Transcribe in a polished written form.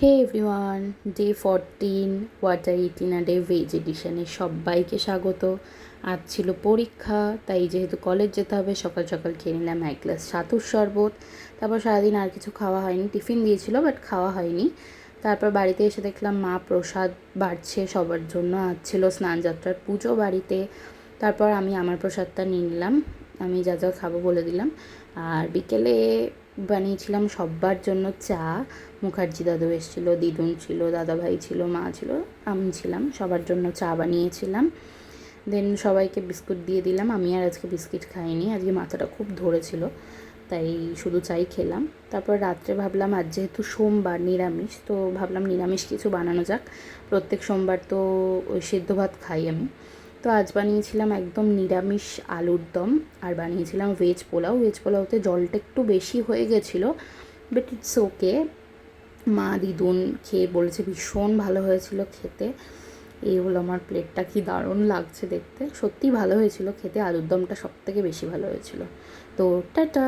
হে everyone, day 14 what I eat in a day veg এডিশনে সবাইকে স্বাগত। আজ ছিল পরীক্ষা, তাই যেহেতু কলেজ যেতে হবে সকাল সকাল খেয়ে নিলাম এক গ্লাস ছাতুর শরবত। তারপর সারাদিন আর কিছু খাওয়া হয়নি, টিফিন দিয়েছিল বাট খাওয়া হয়নি। তারপর বাড়িতে এসে দেখলাম মা প্রসাদ বাড়ছে সবার জন্য। আজ ছিল স্নানযাত্রার পুজো বাড়িতে। তারপর আমি আমার প্রসাদটা নিয়ে নিলাম, আমি যা যা খাবো বলে দিলাম। আর বিকেলে বানিয়েছিলাম সবার জন্য চা। মুখার্জি দাদু এসেছিলো, দিদুন ছিল, দাদাভাই ছিল, মা ছিল, আমি ছিলাম, সবার জন্য চা বানিয়েছিলাম। দেন সবাইকে বিস্কুট দিয়ে দিলাম। আমি আর আজকে বিস্কিট খাইনি, আজকে মাথাটা খুব ধরেছিল, তাই শুধু চাই খেলাম। তারপর রাত্রে ভাবলাম আজ যেহেতু সোমবার নিরামিষ, তো ভাবলাম নিরামিষ কিছু বানানো যাক। প্রত্যেক সোমবার তো ওই সেদ্ধ ভাত খাই আমি। তো আজ বানিয়েছিলাম একদম নিরামিষ আলুর দম, আর বানিয়েছিলাম ভেজ পোলাও। ভেজ পোলাওতে জলটা একটু বেশি হয়ে গেছিলো, বাট ইটস ওকে। মা দিদুন খেয়ে বলেছে ভীষণ ভালো হয়েছিল খেতে। এই হলো আমার প্লেটটা, কি দারুণ লাগছে দেখতে, সত্যিই ভালো হয়েছিল খেতে। আলুর দমটা সব থেকে বেশি ভালো হয়েছিল। তো টাটা।